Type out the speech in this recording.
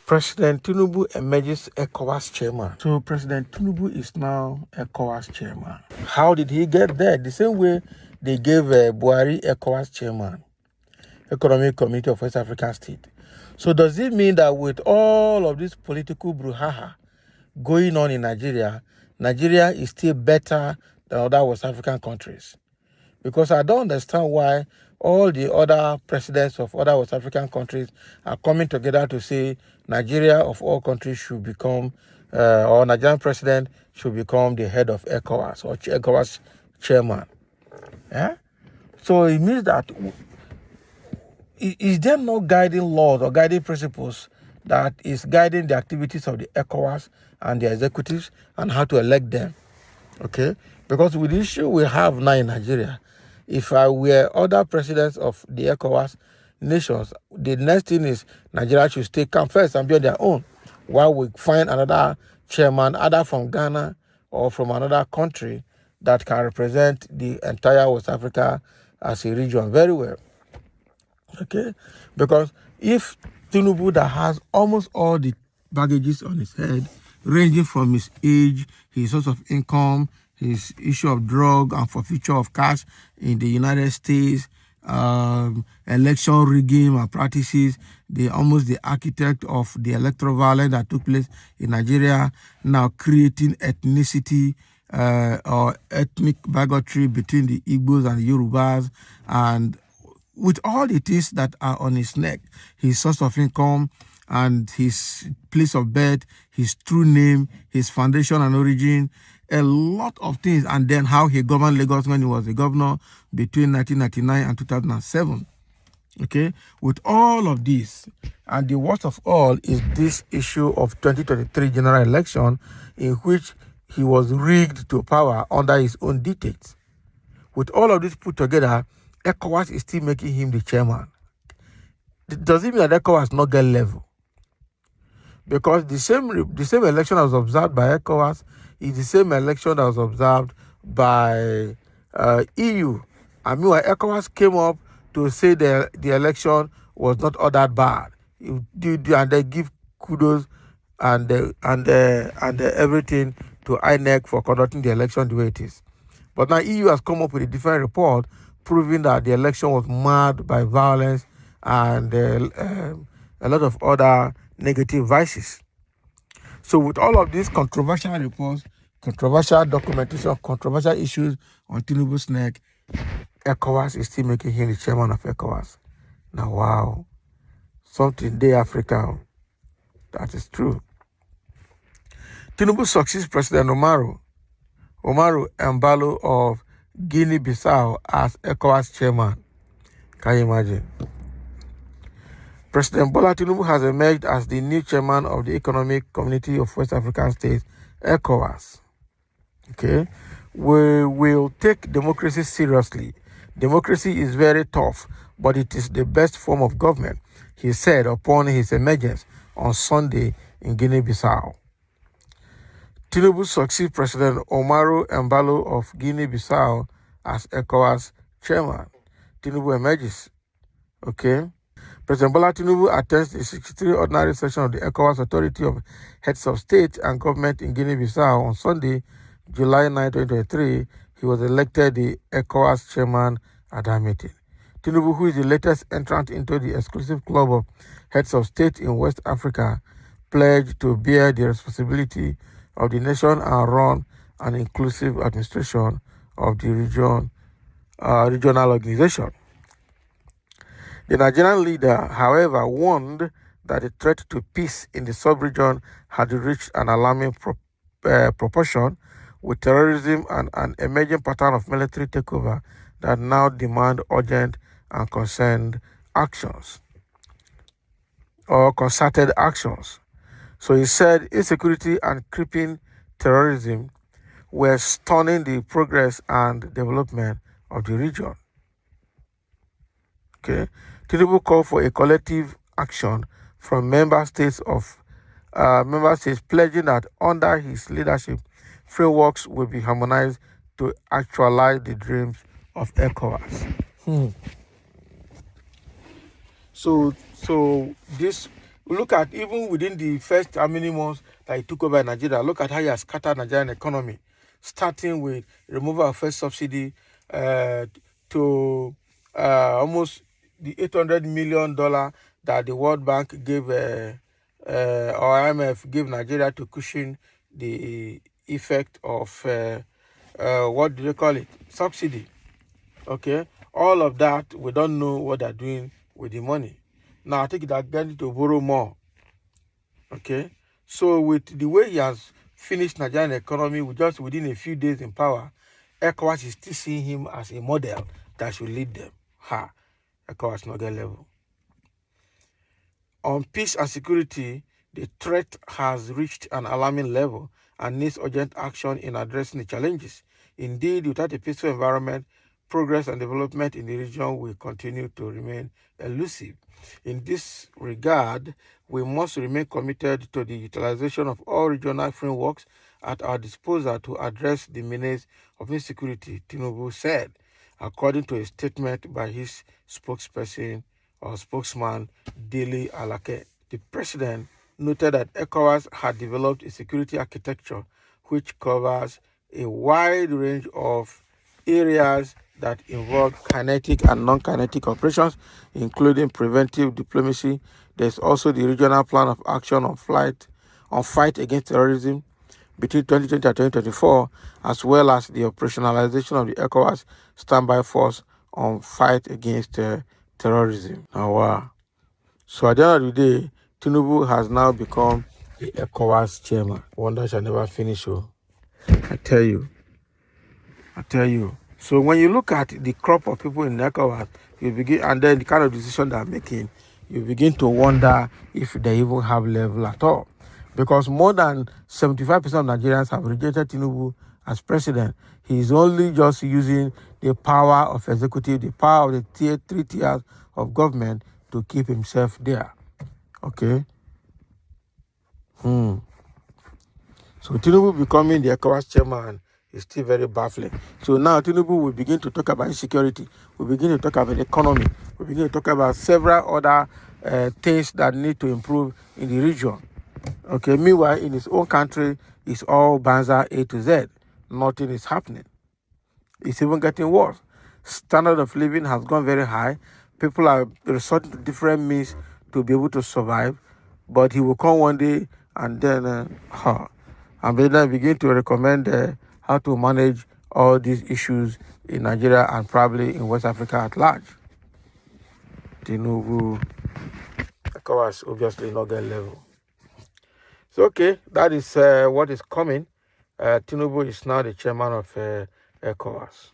President Tinubu emerges Ecowas chairman. So President Tinubu is now Ecowas chairman. How did he get there? The same way they gave Buhari Ecowas chairman, Economic Committee of West African State. So does it mean that with all of this political brouhaha going on in Nigeria, Nigeria is still better than other West African countries? Because I don't understand why all the other presidents of other West African countries are coming together to say Nigeria of all countries should become, or Nigerian president should become the head of ECOWAS or ECOWAS chairman. Yeah? So it means that is there no guiding laws or guiding principles that is guiding the activities of the ECOWAS and the executives and how to elect them? Okay? Because with the issue we have now in Nigeria, if I were other presidents of the ECOWAS nations, the next thing is Nigeria should stay calm first and be on their own while we find another chairman, either from Ghana or from another country that can represent the entire West Africa as a region very well. Okay? Because if Tinubu, that has almost all the baggages on his head, ranging from his age, his source of income, his issue of drug and forfeiture of cash in the United States, election rigging and practices, almost the architect of the electoral violence that took place in Nigeria, now creating ethnicity or ethnic bigotry between the Igbos and the Yorubas, and with all the things that are on his neck, his source of income and his place of birth, his true name, his foundation and origin, a lot of things, and then how he governed Lagos when he was a governor between 1999 and 2007. Okay, with all of this, and the worst of all is this issue of 2023 general election, in which he was rigged to power under his own dictates. With all of this put together, ECOWAS is still making him the chairman. Does it mean that ECOWAS not get level? Because the same election that was observed by ECOWAS is the same election that was observed by EU. And meanwhile, ECOWAS came up to say the election was not all that bad. And they give kudos and everything to INEC for conducting the election the way it is. But now EU has come up with a different report proving that the election was marred by violence and a lot of other negative vices. So with all of these controversial reports, controversial documentation, controversial issues on Tinubu's neck, ECOWAS is still making him the chairman of ECOWAS. Now, wow. Something day Africa. That is true. Tinubu succeeds President Umaru Embalo of Guinea-Bissau as ECOWAS chairman. Can you imagine? President Bola Tinubu has emerged as the new chairman of the Economic Community of West African States, ECOWAS. Okay? We will take democracy seriously. Democracy is very tough, but it is the best form of government, he said upon his emergence on Sunday in Guinea-Bissau. Tinubu succeeds President Umaru Embalo of Guinea-Bissau as ECOWAS chairman. Tinubu emerges. Okay? President Bola Tinubu attends the 63rd ordinary session of the Ecowas Authority of Heads of State and Government in Guinea-Bissau on Sunday, July 9, 2023. He was elected the Ecowas chairman at that meeting. Tinubu, who is the latest entrant into the exclusive club of heads of state in West Africa, pledged to bear the responsibility of the nation and run an inclusive administration of the regional organization. The Nigerian leader, however, warned that the threat to peace in the sub-region had reached an alarming proportion, with terrorism and an emerging pattern of military takeover that now demand urgent and concerted actions. So he said insecurity and creeping terrorism were stunning the progress and development of the region. Okay, Tinubu called for a collective action from member states, pledging that under his leadership, frameworks will be harmonized to actualize the dreams of ECOWAS. So this, look at even within the first how many months that he took over Nigeria, look at how he has scattered Nigerian economy, starting with removal of first subsidy to almost the $800 million that the World Bank gave or IMF gave Nigeria to cushion the effect of what do they call it? Subsidy. Okay, all of that, we don't know what they're doing with the money. Now I think they're getting to borrow more. Okay, so with the way he has finished Nigerian economy with just within a few days in power, Ecowas is still seeing him as a model that should lead them. Ecowas not get level. On peace and security, the threat has reached an alarming level and needs urgent action in addressing the challenges. Indeed, without a peaceful environment, progress and development in the region will continue to remain elusive. In this regard, we must remain committed to the utilization of all regional frameworks at our disposal to address the menace of insecurity, Tinubu said, according to a statement by his spokesperson or spokesman, Dele Alake. The president noted that ECOWAS had developed a security architecture which covers a wide range of areas that involve kinetic and non-kinetic operations, including preventive diplomacy. There's also the regional plan of action on fight against terrorism between 2020 and 2024, as well as the operationalization of the ECOWAS standby force on fight against terrorism. Now, so at the end of the day, Tinubu has now become the ECOWAS chairman. Wonder shall never finish. I tell you. So when you look at the crop of people in ECOWAS, you begin, and then the kind of decision they're making, you begin to wonder if they even have level at all. Because more than 75% of Nigerians have rejected Tinubu as president. He's only just using the power of executive, the power of the three tiers of government to keep himself there. Okay? So Tinubu becoming the ECOWAS chairman is still very baffling. So now Tinubu will begin to talk about insecurity. We begin to talk about economy. We begin to talk about several other things that need to improve in the region. Okay, meanwhile, in his own country, it's all Banza A to Z. Nothing is happening. It's even getting worse. Standard of living has gone very high. People are resorting to different means to be able to survive. But he will come one day and then begin to recommend how to manage all these issues in Nigeria and probably in West Africa at large. Tinubu, ECOWAS obviously not get level. So, okay, that is what is coming. Tinubu is now the chairman of ECOWAS.